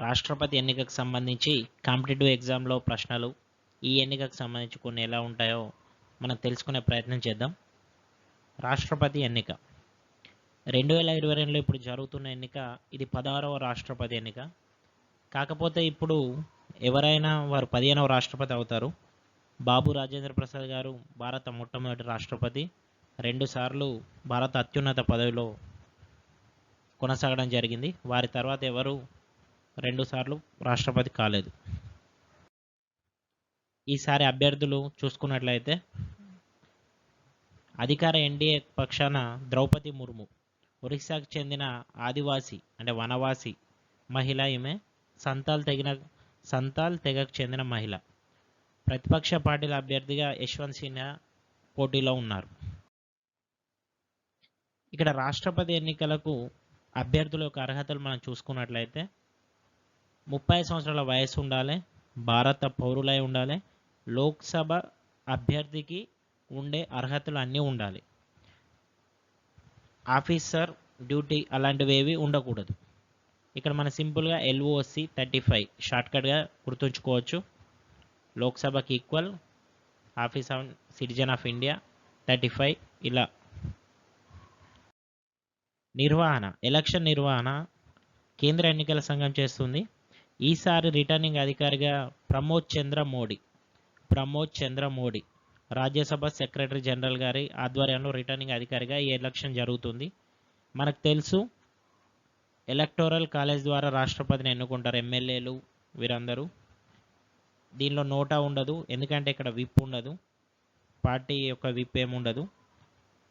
రాష్ట్రపతి ఎన్నికకు సంబంధించి కాంపిటేటివ్ ఎగ్జామ్లో ప్రశ్నలు ఈ ఎన్నికకు సంబంధించి కొన్ని ఎలా ఉంటాయో మనం తెలుసుకునే ప్రయత్నం చేద్దాం. రాష్ట్రపతి ఎన్నిక 2022లో ఇప్పుడు జరుగుతున్న ఎన్నిక ఇది 16వ రాష్ట్రపతి ఎన్నిక. కాకపోతే ఇప్పుడు ఎవరైనా వారు 15వ రాష్ట్రపతి అవుతారు. బాబు రాజేంద్ర ప్రసాద్ గారు భారత మొట్టమొదటి రాష్ట్రపతి, 2 సార్లు భారత అత్యున్నత పదవిలో కొనసాగడం జరిగింది. వారి తర్వాత ఎవరు 2 సార్లు రాష్ట్రపతి కాలేదు. ఈసారి అభ్యర్థులు చూసుకున్నట్లయితే అధికార ఎన్డీఏ పక్షాన ద్రౌపది ముర్ము, ఒరిస్సాకు చెందిన ఆదివాసి అంటే వనవాసి మహిళ, ఈమె సంతాల్ తెగకు చెందిన మహిళ. ప్రతిపక్ష పార్టీల అభ్యర్థిగా యశ్వంత్ సిన్హా పోటీలో ఉన్నారు. ఇక్కడ రాష్ట్రపతి ఎన్నికలకు అభ్యర్థుల యొక్క అర్హతలు మనం చూసుకున్నట్లయితే 30 సంవత్సరాల వయసు ఉండాలి, భారత పౌరులై ఉండాలి, లోక్సభ అభ్యర్థికి ఉండే అర్హతలు అన్నీ ఉండాలి. ఆఫీసర్ డ్యూటీ అలాంటివి ఏవి ఉండకూడదు. ఇక్కడ మన సింపుల్గా LOC 35 షార్ట్కట్గా గుర్తుంచుకోవచ్చు. లోక్సభకి equal, office of citizen of India 35. ఇలా నిర్వహణ, ఎలక్షన్ నిర్వహణ కేంద్ర ఎన్నికల సంఘం చేస్తుంది. ఈసారి రిటర్నింగ్ అధికారిగా ప్రమోద్ చంద్ర మోడీ రాజ్యసభ సెక్రటరీ జనరల్ గారి ఆధ్వర్యంలో రిటర్నింగ్ అధికారిగా ఈ ఎలక్షన్ జరుగుతుంది. మనకు తెలుసు ఎలక్టోరల్ కాలేజ్ ద్వారా రాష్ట్రపతిని ఎన్నుకుంటారు ఎమ్మెల్యేలు వీరందరూ. దీనిలో నోటా ఉండదు, ఎందుకంటే ఇక్కడ విప్ ఉండదు, పార్టీ యొక్క విప్ ఏముండదు.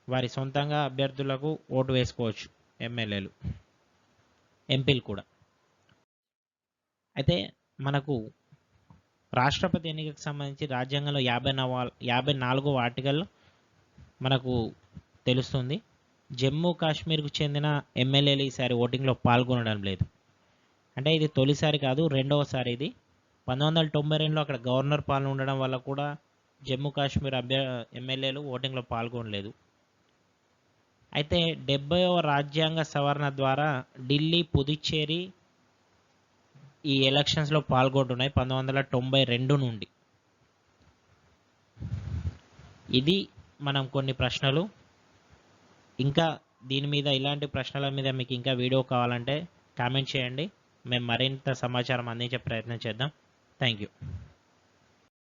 వారి సొంతంగా అభ్యర్థులకు ఓటు వేసుకోవచ్చు ఎమ్మెల్యేలు, ఎంపీలు కూడా. అయితే మనకు రాష్ట్రపతి ఎన్నికకు సంబంధించి రాజ్యాంగంలో 54వ ఆర్టికల్ మనకు తెలుస్తుంది. జమ్మూ కాశ్మీర్కు చెందిన ఎమ్మెల్యేలు ఈసారి ఓటింగ్లో పాల్గొనడం లేదు. అంటే ఇది తొలిసారి కాదు, రెండవసారి ఇది. 1992లో అక్కడ గవర్నర్ పాలన ఉండడం వల్ల కూడా జమ్మూ కాశ్మీర్ ఎమ్మెల్యేలు ఓటింగ్లో పాల్గొనలేదు. అయితే 70వ రాజ్యాంగ సవరణ ద్వారా ఢిల్లీ, పుదుచ్చేరి ఈ ఎలక్షన్స్లో పాల్గొంటున్నాయి 1992 నుండి. ఇది మనం కొన్ని ప్రశ్నలు. ఇంకా దీని మీద, ఇలాంటి ప్రశ్నల మీద మీకు ఇంకా వీడియో కావాలంటే కామెంట్ చేయండి, మేము మరింత సమాచారం అందించే ప్రయత్నం చేద్దాం. Thank you.